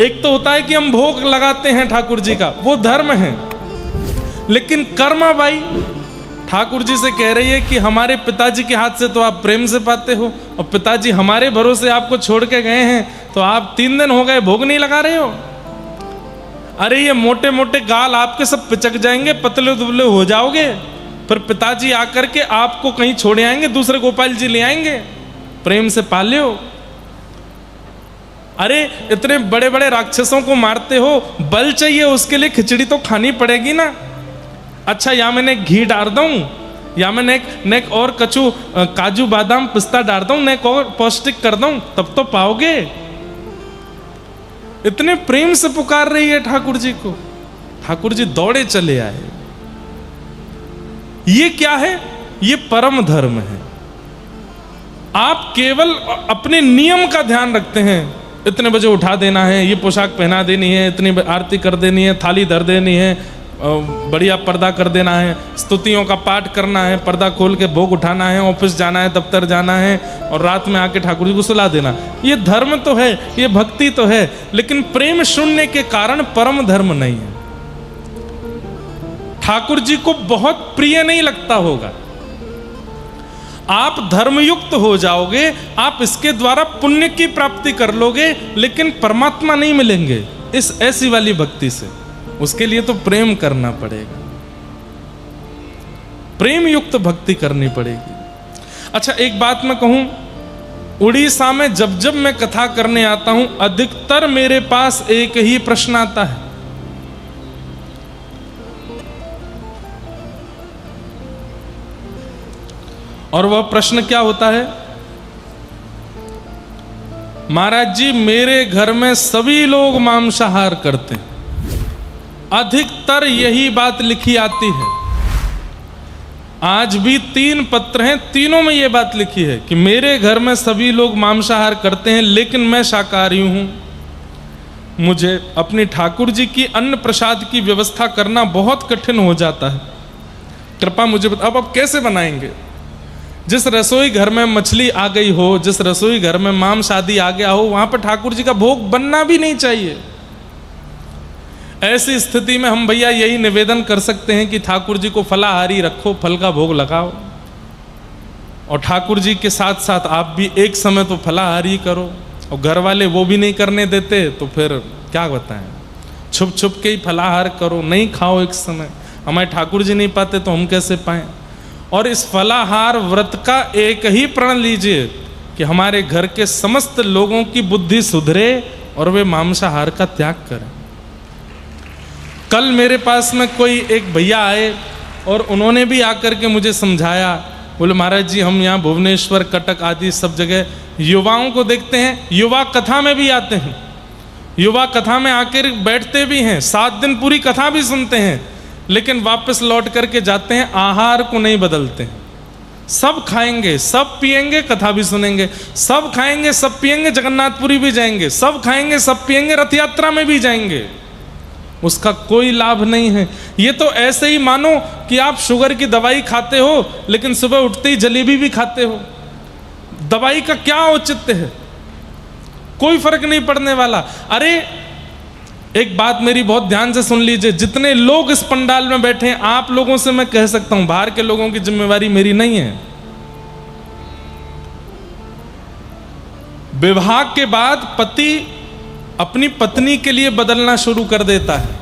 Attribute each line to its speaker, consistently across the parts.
Speaker 1: एक तो होता है कि हम भोग लगाते हैं ठाकुर जी का, वो धर्म है, लेकिन कर्माबाई ठाकुर जी से कह रही है कि हमारे पिताजी के हाथ से तो आप प्रेम से पाते हो, और पिताजी हमारे भरोसे आपको छोड़ के गए हैं, तो आप 3 दिन हो गए भोग नहीं लगा रहे हो। अरे ये मोटे मोटे गाल आपके सब पिचक जाएंगे, पतले दुबले हो जाओगे, फिर पिताजी आकर के आपको कहीं छोड़े आएंगे, दूसरे गोपाल जी ले आएंगे, प्रेम से पाले हो। अरे इतने बड़े बड़े राक्षसों को मारते हो, बल चाहिए उसके लिए खिचड़ी तो खानी पड़ेगी ना। अच्छा या मैंने घी डाल दूं, या मैं नेक और काजू बादाम पिस्ता डाल दूं, नेक और पौष्टिक कर दूं, तब तो पाओगे। इतने प्रेम से पुकार रही है ठाकुर जी को, ठाकुर जी दौड़े चले आए। ये क्या है? ये परम धर्म है। आप केवल अपने नियम का ध्यान रखते हैं, इतने बजे उठा देना है, ये पोशाक पहना देनी है, इतनी आरती कर देनी है, थाली धर देनी है, बढ़िया पर्दा कर देना है, स्तुतियों का पाठ करना है, पर्दा खोल के भोग उठाना है, ऑफिस जाना है, दफ्तर जाना है, और रात में आके ठाकुर जी को सुला देना। ये धर्म तो है, ये भक्ति तो है, लेकिन प्रेम शून्य के कारण परम धर्म नहीं है। ठाकुर जी को बहुत प्रिय नहीं लगता होगा। आप धर्मयुक्त हो जाओगे, आप इसके द्वारा पुण्य की प्राप्ति कर लोगे, लेकिन परमात्मा नहीं मिलेंगे इस ऐसी वाली भक्ति से। उसके लिए तो प्रेम करना पड़ेगा, प्रेम युक्त भक्ति करनी पड़ेगी। अच्छा एक बात मैं कहूं, उड़ीसा में जब जब मैं कथा करने आता हूं, अधिकतर मेरे पास एक ही प्रश्न आता है, और वह प्रश्न क्या होता है? महाराज जी मेरे घर में सभी लोग मांसाहार करते हैं। अधिकतर यही बात लिखी आती है। आज भी 3 पत्र हैं, तीनों में यह बात लिखी है कि मेरे घर में सभी लोग मांसाहार करते हैं, लेकिन मैं शाकाहारी हूं। मुझे अपनी ठाकुर जी की अन्न प्रसाद की व्यवस्था करना बहुत कठिन हो जाता है, कृपा मुझे अब कैसे बनाएंगे? जिस रसोई घर में मछली आ गई हो, जिस रसोई घर में मांस आदि आ गया हो, वहां पर ठाकुर जी का भोग बनना भी नहीं चाहिए। ऐसी स्थिति में हम भैया यही निवेदन कर सकते हैं कि ठाकुर जी को फलाहारी रखो, फल का भोग लगाओ, और ठाकुर जी के साथ साथ आप भी एक समय तो फलाहारी करो। और घर वाले वो भी नहीं करने देते तो फिर क्या बताएं, छुप छुप के ही फलाहार करो, नहीं खाओ एक समय। हमारे ठाकुर जी नहीं पाते तो हम कैसे पाएं? और इस फलाहार व्रत का एक ही प्रण लीजिए कि हमारे घर के समस्त लोगों की बुद्धि सुधरे और वे मांसाहार का त्याग करें। कल मेरे पास में कोई एक भैया आए और उन्होंने भी आकर के मुझे समझाया, बोले महाराज जी हम यहाँ भुवनेश्वर, कटक आदि सब जगह युवाओं को देखते हैं, युवा कथा में भी आते हैं, युवा कथा में आकर बैठते भी हैं, 7 दिन पूरी कथा भी सुनते हैं, लेकिन वापस लौट करके जाते हैं, आहार को नहीं बदलते हैं। सब खाएंगे, सब पिएंगे, कथा भी सुनेंगे, सब खाएंगे, सब पिएंगे, जगन्नाथपुरी भी जाएंगे, सब खाएंगे, सब पिएंगे, रथ यात्रा में भी जाएंगे, उसका कोई लाभ नहीं है। ये तो ऐसे ही मानो कि आप शुगर की दवाई खाते हो, लेकिन सुबह उठते ही जलेबी भी खाते हो। दवाई का क्या औचित्य है? कोई फर्क नहीं पड़ने वाला। अरे एक बात मेरी बहुत ध्यान से सुन लीजिए, जितने लोग इस पंडाल में बैठे हैं, आप लोगों से मैं कह सकता हूं, बाहर के लोगों की जिम्मेवारी मेरी नहीं है। विवाह के बाद पति अपनी पत्नी के लिए बदलना शुरू कर देता है,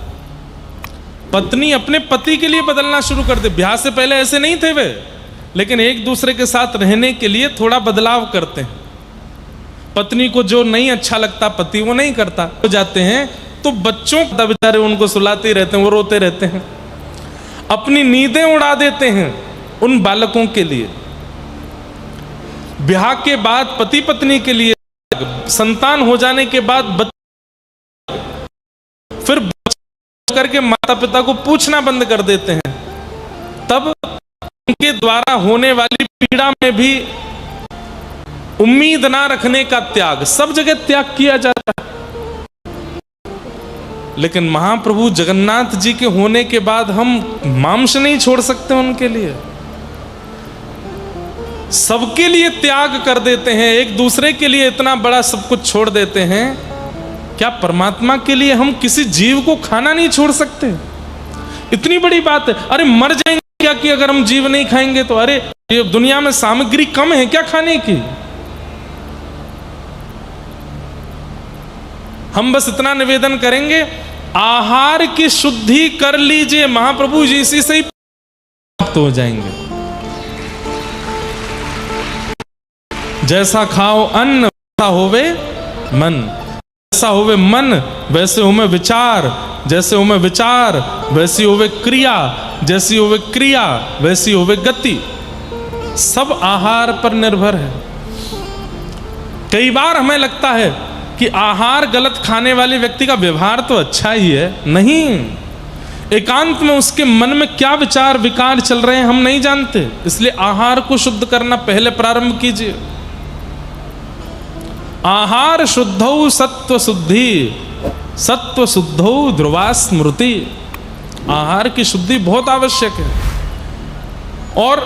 Speaker 1: पत्नी अपने पति के लिए बदलना शुरू कर दे। ब्याह से पहले ऐसे नहीं थे वे, लेकिन एक दूसरे के साथ रहने के लिए थोड़ा बदलाव करते हैं। पत्नी को जो नहीं अच्छा लगता पति वो नहीं करता, हो जाते हैं तो बच्चों को बेचारे उनको सुलाते रहते हैं, वो रोते रहते हैं, अपनी नींदें उड़ा देते हैं उन बालकों के लिए। ब्याह के बाद पति पत्नी के लिए, संतान हो जाने के बाद फिर करके माता पिता को पूछना बंद कर देते हैं। तब उनके द्वारा होने वाली पीड़ा में भी उम्मीद ना रखने का त्याग, सब जगह त्याग किया जाता है। लेकिन महाप्रभु जगन्नाथ जी के होने के बाद हम मांस नहीं छोड़ सकते, उनके लिए सबके लिए त्याग कर देते हैं, एक दूसरे के लिए इतना बड़ा सब कुछ छोड़ देते हैं क्या परमात्मा के लिए हम किसी जीव को खाना नहीं छोड़ सकते? इतनी बड़ी बात है। अरे मर जाएंगे क्या कि अगर हम जीव नहीं खाएंगे तो? अरे ये दुनिया में सामग्री कम है क्या खाने की? हम बस इतना निवेदन करेंगे, आहार की शुद्धि कर लीजिए, महाप्रभु जी इसी से ही प्राप्त हो जाएंगे। जैसा खाओ अन्न वैसा होवे मन, जैसा होवे मन वैसे होवे विचार, जैसे होवे विचार वैसी होवे क्रिया, जैसी होवे क्रिया वैसी होवे गति। सब आहार पर निर्भर है। कई बार हमें लगता है कि आहार गलत खाने वाले व्यक्ति का व्यवहार तो अच्छा ही है। नहीं, एकांत में उसके मन में क्या विचार विकार चल रहे हैं हम नहीं जानते। इसलिए आहार को शुद्ध करना पहले प्रारंभ कीजिए। आहार शुद्धौ सत्व शुद्धि, सत्व शुद्धौ ध्रुवा स्मृति। आहार की शुद्धि बहुत आवश्यक है। और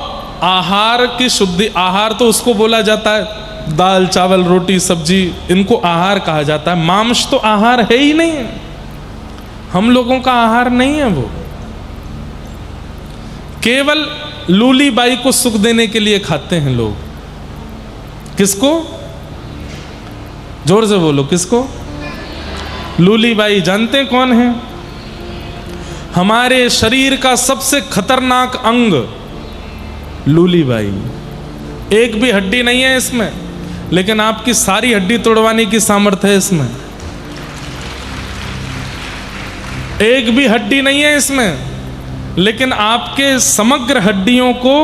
Speaker 1: आहार की शुद्धि, आहार तो उसको बोला जाता है दाल चावल रोटी सब्जी, इनको आहार कहा जाता है। मांस तो आहार है ही नहीं, हम लोगों का आहार नहीं है वो। केवल लूली बाई को सुख देने के लिए खाते हैं लोग। किसको? जोर से बोलो, किसको? लूली बाई। जानते हैं कौन है? हमारे शरीर का सबसे खतरनाक अंग लूली बाई। एक भी हड्डी नहीं है इसमें, लेकिन आपकी सारी हड्डी तोड़वाने की सामर्थ्य है इसमें। एक भी हड्डी नहीं है इसमें, लेकिन आपके समग्र हड्डियों को,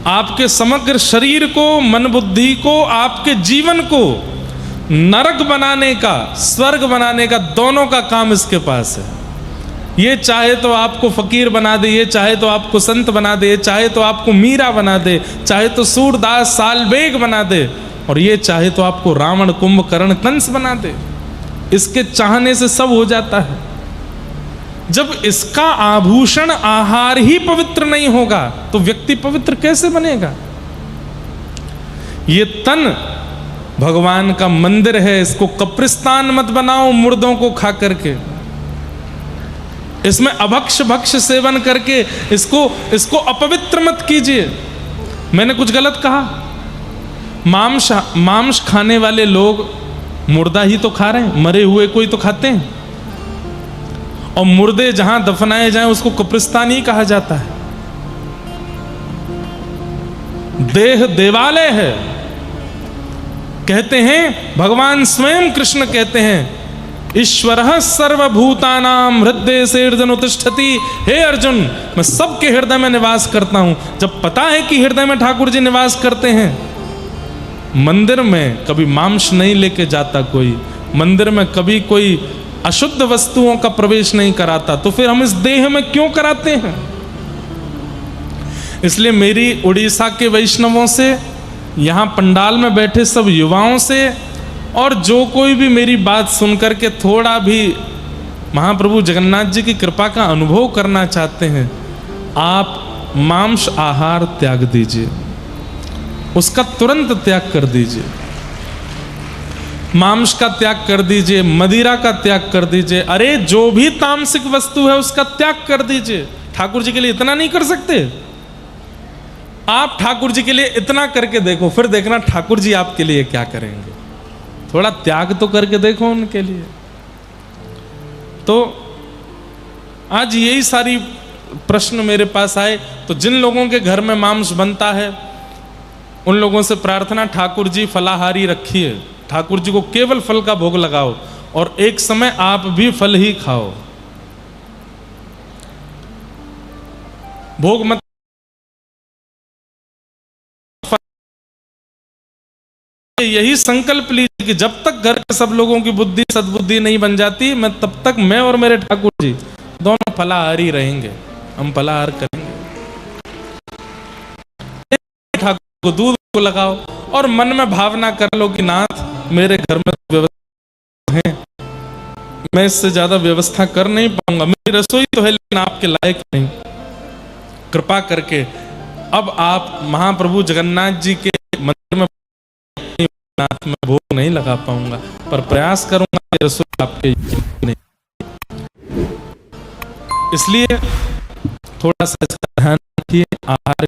Speaker 1: आपके समग्र शरीर को, मन बुद्धि को, आपके जीवन को नरक बनाने का, स्वर्ग बनाने का, दोनों का काम इसके पास है। ये चाहे तो आपको फकीर बना दे, ये चाहे तो आपको संत बना दे, चाहे तो आपको मीरा बना दे, चाहे तो सूरदास सालबेग बना दे, और ये चाहे तो आपको रावण कुंभकर्ण कंस बना दे। इसके चाहने से सब हो जाता है। जब इसका आभूषण आहार ही पवित्र नहीं होगा तो व्यक्ति पवित्र कैसे बनेगा? ये तन भगवान का मंदिर है, इसको कब्रिस्तान मत बनाओ मुर्दों को खा करके। इसमें अभक्ष भक्ष सेवन करके इसको अपवित्र मत कीजिए। मैंने कुछ गलत कहा? मांस खाने वाले लोग मुर्दा ही तो खा रहे हैं, मरे हुए कोई तो खाते हैं। और मुर्दे जहां दफनाए जाएं उसको कब्रिस्तान ही कहा जाता है। देह देवालय है। कहते हैं भगवान स्वयं कृष्ण कहते हैं ईश्वरः सर्वभूतानां हृदय से अर्जुन तिष्ठति। हे अर्जुन, मैं सबके हृदय में निवास करता हूं। जब पता है कि हृदय में ठाकुर जी निवास करते हैं, मंदिर में कभी मांस नहीं लेके जाता कोई, मंदिर में कभी कोई अशुद्ध वस्तुओं का प्रवेश नहीं कराता, तो फिर हम इस देह में क्यों कराते हैं? इसलिए मेरी उड़ीसा के वैष्णवों से, यहाँ पंडाल में बैठे सब युवाओं से, और जो कोई भी मेरी बात सुनकर के थोड़ा भी महाप्रभु जगन्नाथ जी की कृपा का अनुभव करना चाहते हैं, आप मांस आहार त्याग दीजिए, उसका तुरंत त्याग कर दीजिए। मांस का त्याग कर दीजिए, मदिरा का त्याग कर दीजिए, अरे जो भी तामसिक वस्तु है उसका त्याग कर दीजिए। ठाकुर जी के लिए इतना नहीं कर सकते? आप ठाकुर जी के लिए इतना करके देखो, फिर देखना ठाकुर जी आपके लिए क्या करेंगे। थोड़ा त्याग तो करके देखो उनके लिए। तो आज यही सारी प्रश्न मेरे पास आए। तो जिन लोगों के घर में मांस बनता है उन लोगों से प्रार्थना, ठाकुर जी फलाहारी रखिए, ठाकुर जी को केवल फल का भोग लगाओ, और एक समय आप भी फल ही खाओ। भोग मत, यही संकल्प लीजिए कि जब तक घर के सब लोगों की बुद्धि सद्बुद्धि नहीं बन जाती, मैं तब तक मैं और मेरे ठाकुर जी दोनों फलाहारी रहेंगे। हम फलाहार करेंगे। ठाकुर को दूध को लगाओ और मन में भावना कर लो कि नाथ मेरे घर में व्यवस्था है, मैं इससे ज्यादा व्यवस्था कर नहीं पाऊंगा, मेरी रसोई तो है लेकिन आपके लायक नहीं, कृपा करके अब आप महाप्रभु जगन्नाथ जी के मंदिर में नाथ मैं भोग नहीं लगा पाऊंगा, पर प्रयास करूंगा कि रसोई आपके नहीं। इसलिए थोड़ा सा इसका ध्यान रखिए, आहार